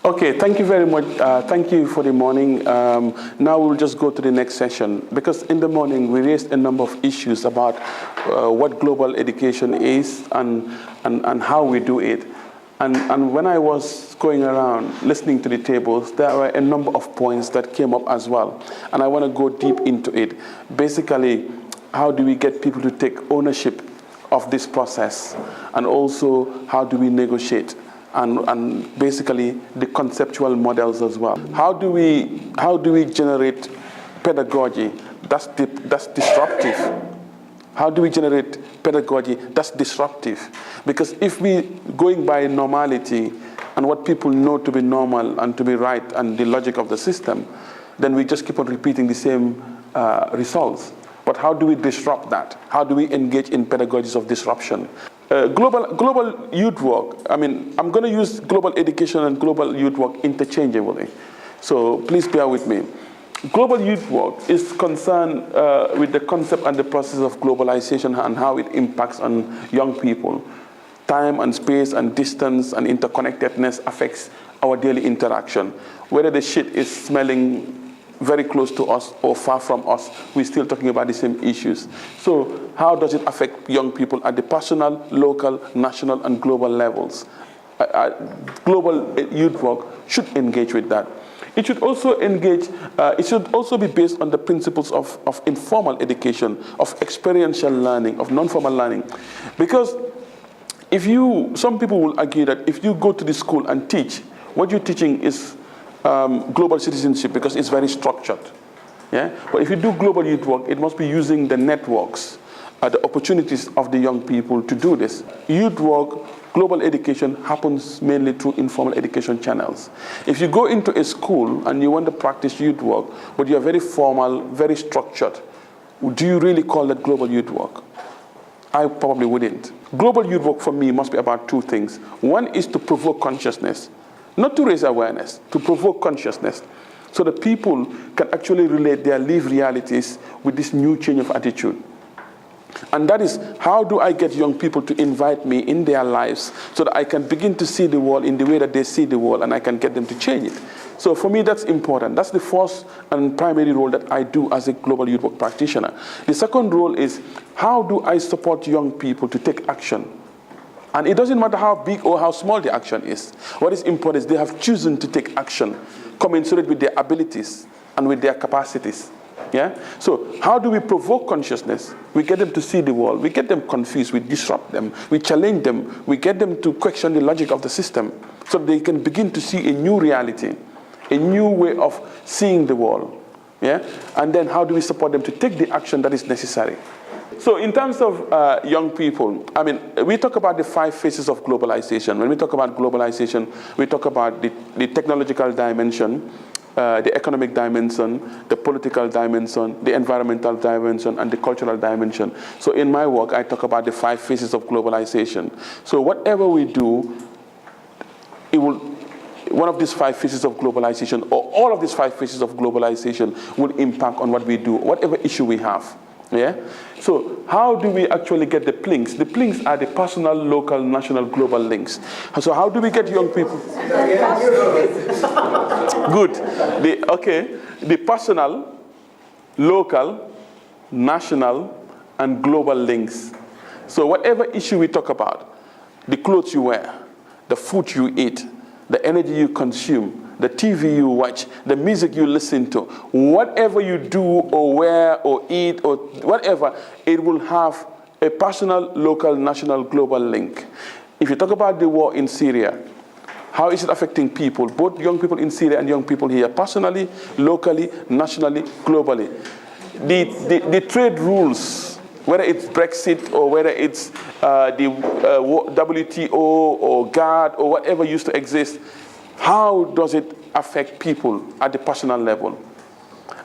Okay, thank you very much. Thank you for the morning. Now we'll just go to the next session, because in the morning we raised a number of issues about what global education is and how we do it. And when I was going around listening to the tables, there were a number of points that came up as well. And I want to go deep into it. Basically, how do we get people to take ownership of this process? And also, how do we negotiate? And basically the conceptual models as well. How do we generate pedagogy that's disruptive? How do we generate pedagogy that's disruptive? Because if we going by normality and what people know to be normal and to be right and the logic of the system, then we just keep on repeating the same results. But how do we disrupt that? How do we engage in pedagogies of disruption? Global youth work, I mean, I'm going to use global education and global youth work interchangeably. So please bear with me. Global youth work is concerned with the concept and the process of globalization and how it impacts on young people. Time and space and distance and interconnectedness affects our daily interaction. Whether the shit is smelling very close to us or far from us, we're still talking about the same issues. So how does it affect young people at the personal, local, national, and global levels? Global youth work should engage with that. It should also engage, it should also be based on the principles of informal education, of experiential learning, of non-formal learning. Because some people will argue that if you go to the school and teach, what you're teaching is global citizenship, because it's very structured. Yeah? But if you do global youth work, it must be using the networks, the opportunities of the young people to do this. Youth work, global education happens mainly through informal education channels. If you go into a school and you want to practice youth work, but you're very formal, very structured, do you really call that global youth work? I probably wouldn't. Global youth work for me must be about two things. One is to provoke consciousness. Not to raise awareness, to provoke consciousness, so that people can actually relate their lived realities with this new change of attitude. And that is, how do I get young people to invite me in their lives so that I can begin to see the world in the way that they see the world, and I can get them to change it. So for me, that's important. That's the first and primary role that I do as a global youth work practitioner. The second role is, how do I support young people to take action? And it doesn't matter how big or how small the action is. What is important is they have chosen to take action commensurate with their abilities and with their capacities. Yeah? So how do we provoke consciousness? We get them to see the world. We get them confused. We disrupt them. We challenge them. We get them to question the logic of the system so they can begin to see a new reality, a new way of seeing the world. Yeah? And then how do we support them to take the action that is necessary? So in terms of young people, I mean, we talk about the 5 phases of globalization. When we talk about globalization, we talk about the technological dimension, the economic dimension, the political dimension, the environmental dimension, and the cultural dimension. So in my work, I talk about the 5 phases of globalization. So whatever we do, one of these 5 phases of globalization, or all of these 5 phases of globalization, will impact on what we do, whatever issue we have. Yeah? So how do we actually get the links? The links are the personal, local, national, global links. So how do we get young people? Good. The personal, local, national, and global links. So whatever issue we talk about, the clothes you wear, the food you eat, the energy you consume, the TV you watch, the music you listen to, whatever you do or wear or eat or whatever, it will have a personal, local, national, global link. If you talk about the war in Syria, how is it affecting people, both young people in Syria and young people here, personally, locally, nationally, globally? The trade rules, whether it's Brexit or whether it's the WTO or GATT or whatever used to exist, how does it affect people at the personal level,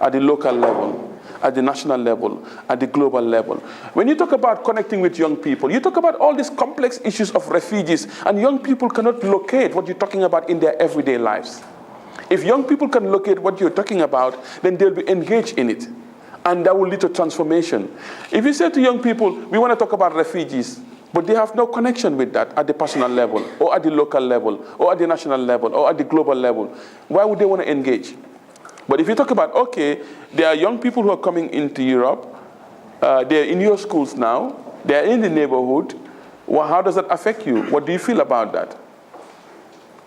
at the local level, at the national level, at the global level? When you talk about connecting with young people, you talk about all these complex issues of refugees, and young people cannot locate what you're talking about in their everyday lives. If young people can locate what you're talking about, then they'll be engaged in it, and that will lead to transformation. If you say to young people, we want to talk about refugees, but they have no connection with that at the personal level, or at the local level, or at the national level, or at the global level. Why would they want to engage? But if you talk about, okay, there are young people who are coming into Europe, they're in your schools now, they're in the neighborhood, well, how does that affect you? What do you feel about that?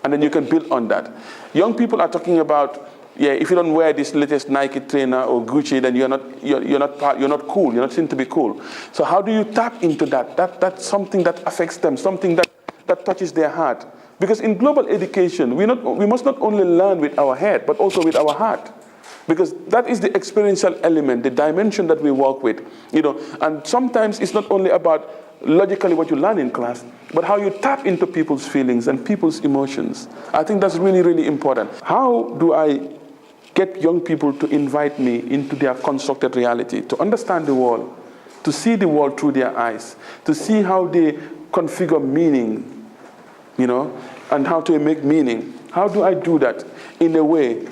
And then you can build on that. Young people are talking about, yeah, if you don't wear this latest Nike trainer or Gucci, then you're not cool. You're not seen to be cool. So how do you tap into that? That's something that affects them, something that touches their heart. Because in global education, we must not only learn with our head, but also with our heart. Because that is the experiential element, the dimension that we work with. And sometimes it's not only about logically what you learn in class, but how you tap into people's feelings and people's emotions. I think that's really, really important. How do I get young people to invite me into their constructed reality, to understand the world, to see the world through their eyes, to see how they configure meaning, and how to make meaning? How do I do that in a way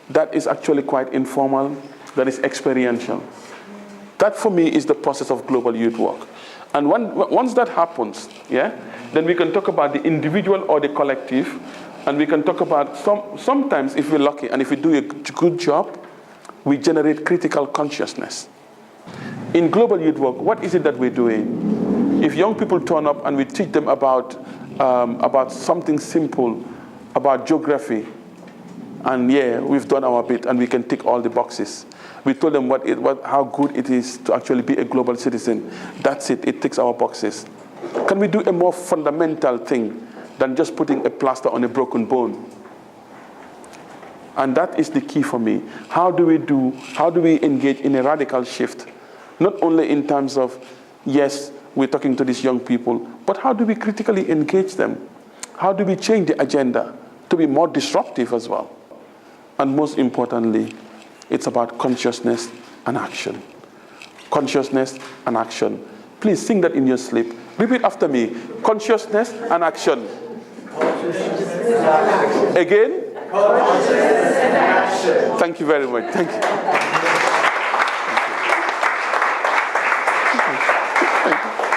that is actually quite informal, that is experiential? That for me is the process of global youth work. And once that happens, then we can talk about the individual or the collective, and we can talk about sometimes, if we're lucky and if we do a good job, we generate critical consciousness. In global youth work, what is it that we're doing? If young people turn up and we teach them about something simple, about geography, and we've done our bit and we can tick all the boxes. We told them how good it is to actually be a global citizen. That's it. It ticks our boxes. Can we do a more fundamental thing than just putting a plaster on a broken bone? And that is the key for me. How do we engage in a radical shift? Not only in terms of, yes, we're talking to these young people, but how do we critically engage them? How do we change the agenda to be more disruptive as well? And most importantly, it's about consciousness and action. Consciousness and action. Please sing that in your sleep. Repeat after me. Consciousness and action. Consciousness and action. Again? Consciousness and action. Thank you very much. Thank you. Thank you.